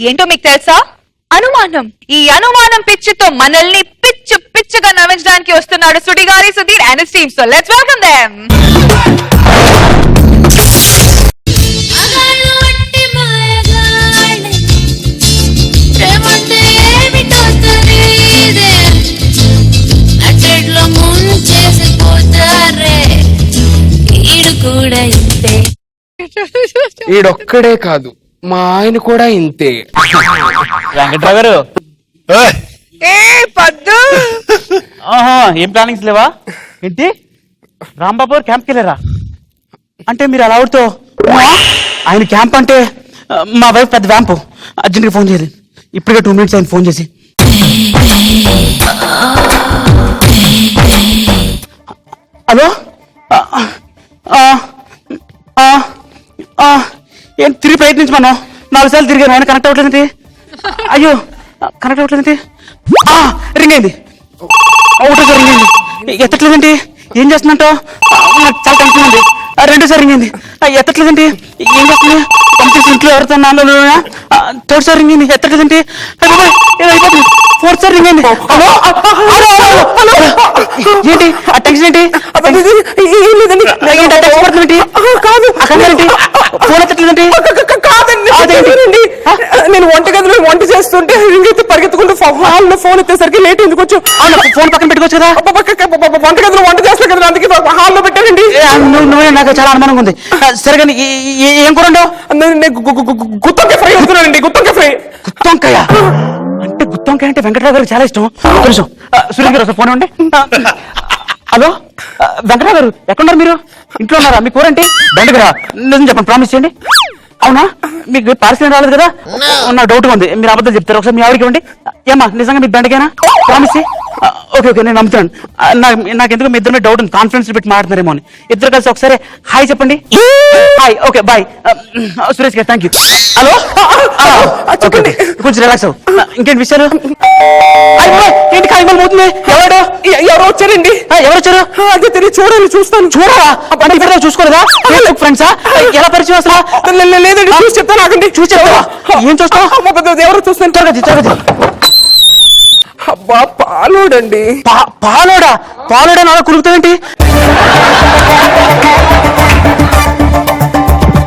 ఏంటో మీకు తెలుసా? అనుమానం. ఈ అనుమానం పిచ్చితో మనల్ని పిచ్చిగా నవ్వించడానికి వస్తున్నాడు Sudigali Sudheer and his team. So let's welcome them. ఈడొక్కడే కాదు, మా ఆయన కూడా ఇంతే. వెంకట్రావు గారు, ఏం ప్లానింగ్స్ లేవా ఏంటి? రాంబాబు గారు క్యాంప్కి వెళ్ళారా? అంటే మీరు అలా అవుతో ఆయన క్యాంప్ అంటే మా వైఫ్ పెద్ద వ్యాంపు. అర్జెంట్గా ఫోన్ చేయాలి. ఇప్పటికే 2 minutes ఆయన ఫోన్ చేసి. హలో, ఏం తిరిగి ప్రయత్నించమను. 4 సార్లు తిరిగాను, ఆయన కనెక్ట్ అవ్వట్లేదండి. అయ్యో, కనెక్ట్ అవ్వట్లేదండి. రింగ్ అయింది. ఒకటోసారి రింగ్ అయింది, ఎత్తట్లేదండి. ఏం చేస్తున్నట్టు నాకు చాలా టెన్షన్ ఉంది. 2సారి రింగ్ అయింది, ఎత్తట్లేదండి. ఏం చేస్తుంది? పంపించి ఇంట్లో ఎవరితో 3rd సారి రింగ్ అయింది, ఎత్తట్లేదండి. అయిపోతుంది. 4th సారి రింగ్ అయింది. హలో హలో, ఏంటి ఆ టెన్షన్? ఏంటి కాదు ఫోన్ ఎత్తట్లేదండి. కాదండి, నేను వంటగదిలో వంట చేస్తుంటే ఇంకైతే పరిగెత్తుకుంటూ హాల్లో ఫోన్ ఎత్తేసరికి లేట్ ఎందుకు వచ్చావు? ఫోన్ పక్కన పెట్టుకోవచ్చు కదా. వంటగదిలో వంట చేస్తాను కదా, అందుకే హాల్లో పెట్టానండి. నువ్వే, నాకు చాలా అనుమానంగా ఉంది. సరే కానీ ఏం కూర గుత్తొంకాయ ఫ్రై అవుతున్నానండి. గుత్తొంకాయ ఫ్రై. గుత్తొంకాయ అంటే గుత్తొంకాయ అంటే వెంకట్రావు గారికి చాలా ఇష్టం. కొంచెం సురేష్ గారు ఫోన్ ఇవ్వండి. హలో వెంకట్రావు గారు, ఎక్కడున్నారు మీరు? ఇంట్లో ఉన్నారా? మీ కూరంటే బెండకరా? నిజం చెప్పండి, ప్రామిస్ చేయండి. అవునా, మీకు పార్సల్ రాలేదు కదా? నా డౌట్గా ఉంది, మీరు అబద్ధం చెప్తారు. ఒకసారి మీ ఆవిడకి ఇవ్వండి. ఏమా నిజంగా మీకు బెండకేనా? ప్రామిస్. ఓకే, నేను నమ్ముతాను. నాకు ఎందుకు మీ ఇద్దరు మీద డౌట్ ఉంది, కాన్ఫిడెన్స్ పెట్టి మాట్లాడుతున్నారేమో అని. ఇద్దరు కలిసి ఒకసారి హాయ్ చెప్పండి. హాయ్. Okay, bye. సురేష్ గారు, థ్యాంక్ యూ. హలో, చెప్పండి. కొంచెం రిలాక్స్ అవ్వు. ఇంకేంటి విషయాలు? ఏంటి కాయమని పోతుంది? ఎవరు వచ్చారండి? ఎవరు వచ్చారు? అదే తెలియదు, చూస్తాను. చూడరా? అంటే ఇప్పుడు చూసుకోలేదా? ఫ్రెండ్సా? ఎలా పరిచయం అసలు? లేదండి, చూసి చెప్తాను. ఆగండి, చూసి చెప్తావా? ఏం చూస్తావు? ఎవరు చూస్తాను? త్వరగా. అబ్బా, పాలోడండి. పాలోడా? అలా కులుగుతావేంటి?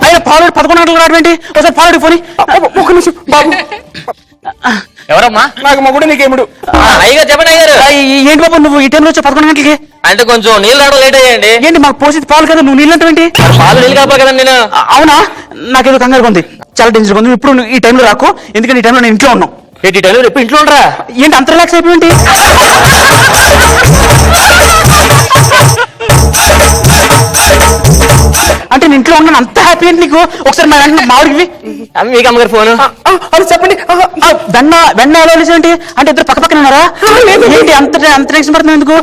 అయినా పాలోడు 11 గంటలకు రావడం ఒకసారి పాలోడి పోని. ఒక నిమిషం బాబు. ఎవరమ్మా? నాకు మగుడు, నీకేముడు? అయ్యగారు చెప్పండి. అయ్యారు ఏంటి బాబు నువ్వు ఈ టైంలో వచ్చి 11 గంటలకి? అంటే కొంచెం నీళ్ళు రావడం లేట్ అయ్యండి. ఏంటి మాకు పోసేది పాలు కదా, నువ్వు నీళ్ళు అంటావేంటి? పాలు నీళ్ళు కాపా కదండి నేను. అవునా, నాకేదో కంగారు ఉంది, చాలా డేంజర్ ఉంది. ఇప్పుడు ఈ టైంలో రాకు, ఎందుకంటే ఈ టైంలో నేను ఇంట్లో ఉన్నాను. ఏంటి టైంలో ఎప్పుడు ఇంట్లో ఉండరా? ఏంటి అంత రిలాక్స్ అయిపోయింది? అంటే నేను ఇంట్లో ఉన్నాను, అంత హ్యాపీ ఏంటి నీకు? ఒకసారి మా ఆవిడకి మీకు అమ్మగారు ఫోన్ అది చెప్పండి. వెన్న ఎలా ఏంటి? అంటే ఇద్దరు పక్క పక్కన ఉన్నారా? ఏంటి అంత టెన్షన్ పడుతుంది ఎందుకు?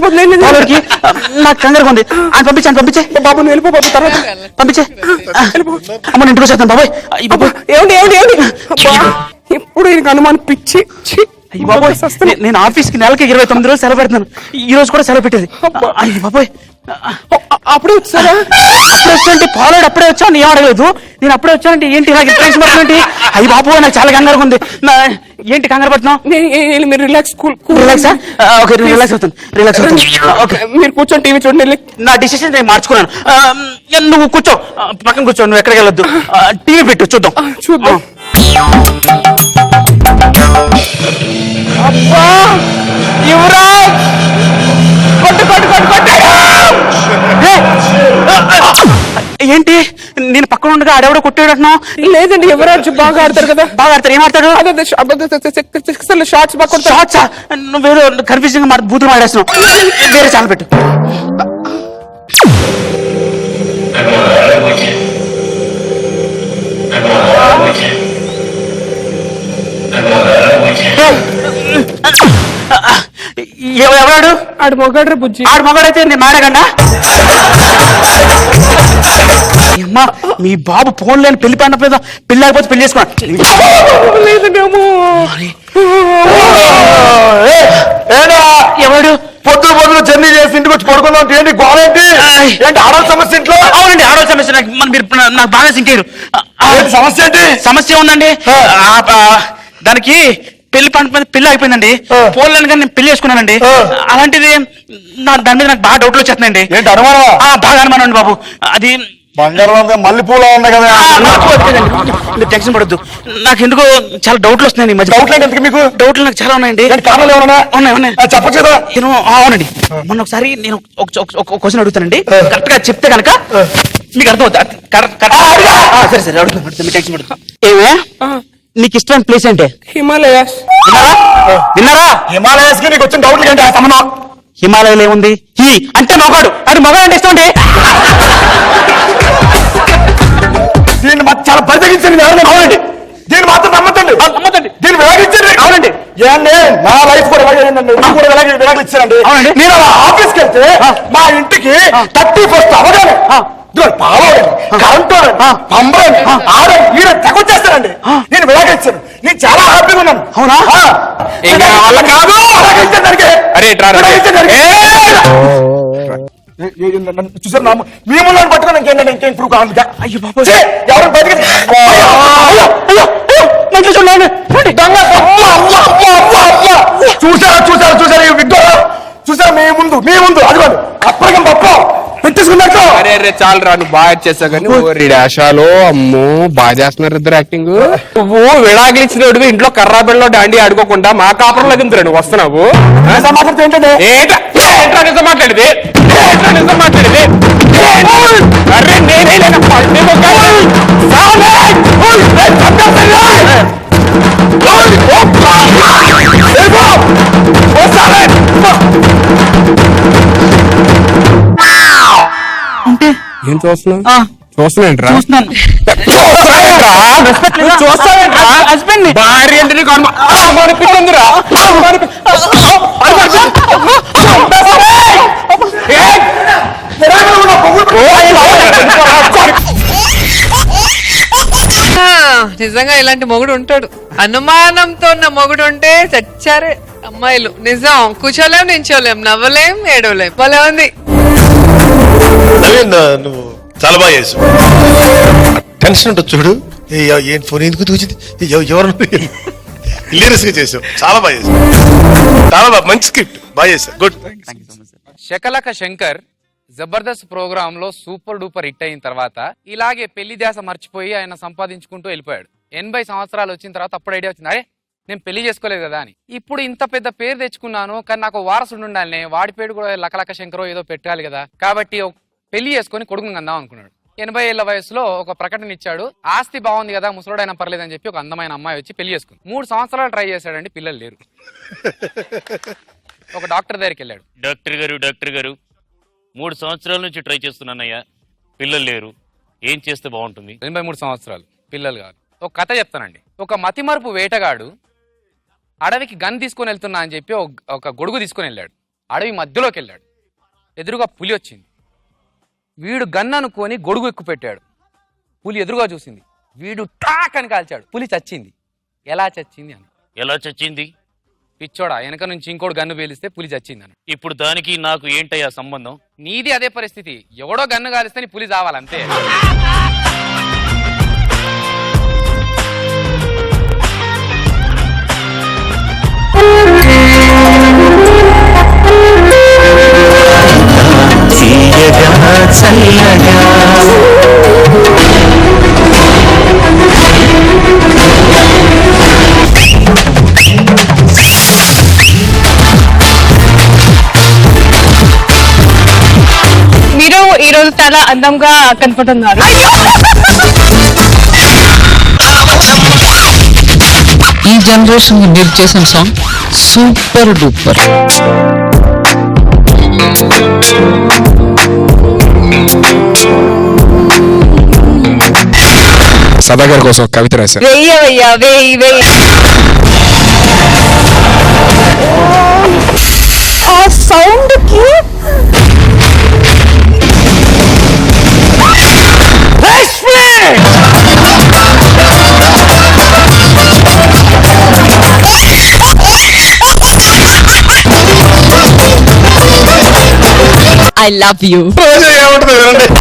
ఆవిడకి నాకు కంగారు ఉంది. ఆయన పంపించే బాబు, నువ్వు వెళ్ళిపో బాబు. తర్వాత పంపించే. అమ్మ నేను ఇంటికి వచ్చేస్తాను బాబాయ్. ఏమండి ఇప్పుడు ఈయనకు అనుమానం పిచ్చి. అయ్యి బాబోయ్, నేను ఆఫీస్కి నెలకి 29 రోజులు సెలవు పెడతాను. ఈ రోజు కూడా సెలవు పెట్టేది. అయ్యి బాబోయ్, అప్పుడే వచ్చారా? అప్పుడే పాలోడు అప్పుడే వచ్చాను, ఏం అడగలేదు. నేను అప్పుడే వచ్చానంటే ఏంటి నాకు టెన్షన్ పడుతుంది? అయ్యి బాబోయ్, నాకు చాలా కంగారు ఉంది. ఏంటి కంగారు పడుతున్నావు? మీరు రిలాక్స్ ఓకే, రిలాక్స్ అవుతాను. ఓకే, మీరు కూర్చొని టీవీ చూడండి. నా డిసిషన్ నేను మార్చుకున్నాను. నువ్వు కూర్చో, పక్కన కూర్చో, నువ్వు ఎక్కడికి వెళ్ళొద్దు. టీవీ పెట్టు, చూద్దాం. అబ్బా, యువరాజ్ ఏంటి నేను పక్కన ఉండగా ఆడెవడో కొట్టాడు అంటున్నావు? లేదండి, యువరాజ్ బాగా ఆడతారు కదా. బాగా ఆడతారు. ఏం ఆడతాడు? షార్ట్స్ బాగా కొడతారు. షార్ట్సా? నువ్వు వేరే కన్ఫ్యూజింగ్ గా బూతులు ఆడేస్తున్నావు. వేరే ఛానల్ పెట్టు. ఎవరాడు? ఆడు మొగాడు బుజ్జి. ఆడు మొగాడైతే నేను మాడగండా? అమ్మా, మీ బాబు ఫోన్ లేని పెళ్లి పడినప్పుడు పెళ్లి లేకపోతే పెళ్లి చేసుకున్నాడు. ఎవడు? పొద్దున జర్నీ చేసి ఇంటికి వచ్చి పడుకుందాం. ఏంటి గోరేంటి? ఏంటి ఆడవాళ్ళ సమస్య ఇంట్లో? అవునండి, ఆడవాళ్ళ సమస్య. మీరు నాకు బాగా సింకారు. సమస్య ఏంటి? సమస్య ఉందండి. దానికి పెళ్లి అయిపోయిందండి. ఫోన్ లేని కానీ నేను పెళ్లి చేసుకున్నానండి. అలాంటిది దాని మీద నాకు బాగా డౌట్లు వచ్చేస్తున్నాయండి. ఏంటి అనుమానమా? బాగా అనుమానం అండి బాబు. అది బంగారం మల్లెపూల ఉన్నాయి కదా. మీరు టెన్షన్ పడద్దు. నాకు ఎందుకో చాలా డౌట్లు వస్తున్నాయండి. మధ్య డౌట్లు ఏంటి ఎందుకు మీకు? డౌట్లు నాకు చాలా ఉన్నాయండి. కారణాలు ఏమన్నా ఉన్నాయి. చెప్పచ్చు కదా. నేను అవునండి, మొన్న ఒకసారి నేను ఒక క్వశ్చన్ అడుగుతానండి. కరెక్ట్ గా చెప్తే కనుక మీకు అర్థం అవుతుంది. సరే సరే అడుగుతాను, మీరు టెన్షన్ పడద్దు. ఏమే నీకు ఇష్టమైన ప్లేస్ ఏంటి? హిమాలయాస్. విన్నారా? హిమాలయస్ కి నీకు వచ్చిన డౌట్లు ఏంటి? ఆ సంబంధం హిమాలయాలు ఏముంది? అంటే మగాడు అది మగాడు అంటే ఇష్టం అండి. దీన్ని చాలా పరితగించండి. అవునండి, దీన్ని మాత్రం నమ్మతండి. దీన్ని విలాగించండి. అవునండి, ఏండి నా లైఫ్ కూడా ఇలాగేనండి. నాకు కూడా విలాగించారండి. అవునండి, నేను అలా ఆఫీస్కి వెళ్తే మా ఇంటికి 31st అవగానే పాలండి, కరెంటు పంపండి, ఆడండి, మీరు తెగొచ్చేస్తారండి. నేను విలాగించాను. నేను చాలా హ్యాపీగా ఉన్నాను. అవునా? వాళ్ళ కాదు చూసారు మీ ముందు పట్టుకుని ఇంకేంటంటే ఇంకేం ప్రూఫ్ కావాలి. అయ్యో బాబు, ఎవరు బయటకి చూసారా ఈ విగ్రహం చూసారా? మీ ముందు అది అప్పటికం తప్ప పెట్టేసుకున్నట్టు. అరే చాలు రా, నువ్వు బాగా చేసావు కానీ రిడాషాలో అమ్మో బాగా చేస్తున్నారు ఇద్దరు యాక్టింగ్. నువ్వు విడాకులు ఇచ్చినోడు ఇంట్లో కర్రా బిళ్ళలో డాండి ఆడుకోకుండా మా కాపురంలో దింతురా నువ్వు వస్తున్నావు. సమాచారం ఏంటంటే నిజం మాట్లాడేది అరే నేనే ఏం చూస్తున్నా చూస్తున్నాంట్రా హస్బెండ్ భార్య అంటే నీకు అనుమానిపిస్తుందిరా. నిజంగా ఇలాంటి మొగుడు ఉంటాడు. అనుమానంతో ఉన్న మొగుడు ఉంటే చచ్చారే అమ్మాయిలు. నిజం, కూర్చోలేం, నించోలేం, నవ్వలేం, ఏడవలేం. భలే ఉంది. నువ్వు చాలా బాగా చేసావు. టెన్షన్ ఉంటుంది చూడు. ఏం ఫోన్ ఎందుకు తూచింది, ఎవరు క్లియర్స్ గా చేసావు. చాలా బాగా చేసావు. చాలా బాగా, మంచి స్క్రిప్ట్, బాగా చేసావు. గుడ్. శకలక శంకర్ జబర్దస్త్ ప్రోగ్రామ్ లో సూపర్ డూపర్ హిట్ అయిన తర్వాత ఇలాగే పెళ్లి ధ్యాస మర్చిపోయి ఆయన సంపాదించుకుంటూ వెళ్ళిపోయాడు. 80 సంవత్సరాలు వచ్చిన తర్వాత అప్పుడు ఐడియా వచ్చింది, అరే నేను పెళ్లి చేసుకోలేదు కదా అని. ఇప్పుడు ఇంత పెద్ద పేరు తెచ్చుకున్నాను, కానీ నాకు వారసుడు ఉండాలి, వాడి పేరు కూడా లకలక శంకరో ఏదో పెట్టాలి కదా, కాబట్టి పెళ్లి చేసుకుని కొడుకుని కందాం అనుకున్నాడు. 80 ఏళ్ల వయసులో ఒక ప్రకటన ఇచ్చాడు. ఆస్తి బాగుంది కదా, ముసలోడైనా పర్లేదని చెప్పి ఒక అందమైన అమ్మాయి వచ్చి పెళ్లి చేసుకుంది. 3 సంవత్సరాలు ట్రై చేశాడండి, పిల్లలు లేరు. ఒక డాక్టర్ దగ్గరికి వెళ్ళాడు. డాక్టర్ గారు 3 సంవత్సరాల నుంచి ట్రై చేస్తున్నానయ్యా, పిల్లలు లేరు, ఏం చేస్తే బాగుంటుంది? 83 సంవత్సరాలు, పిల్లలు కాదు. ఒక కథ చెప్తానండి. ఒక మతిమరుపు వేటగాడు అడవికి గన్ తీసుకొని వెళ్తున్నా అని చెప్పి ఒక గొడుగు తీసుకొని వెళ్ళాడు. అడవి మధ్యలోకి వెళ్ళాడు. ఎదురుగా పులి వచ్చింది. వీడు గన్ అనుకొని గొడుగు ఎక్కువ పెట్టాడు. పులి ఎదురుగా చూసింది. వీడు టాక్ అని కాల్చాడు. పులి చచ్చింది. ఎలా చచ్చింది అని. ఎలా చచ్చింది? పిచ్చోడా, వెనక నుంచి ఇంకోటి గన్ను పేలిస్తే పులి చచ్చిందని. ఇప్పుడు దానికి నాకు ఏంటయ్యా సంబంధం? నీది అదే పరిస్థితి. ఎవడో గన్ను కాలిస్తే నీ పులి చావాలంతే. మీరు ఈ రోజు చాలా అందంగా కనపడుతున్నారు. ఈ జనరేషన్ మీరు చేసిన సాంగ్ సూపర్ డూపర్. సదాగర్ కోసం కవిత రాశారు. ఆ సౌండ్ కి I love you. ఏమంటుంది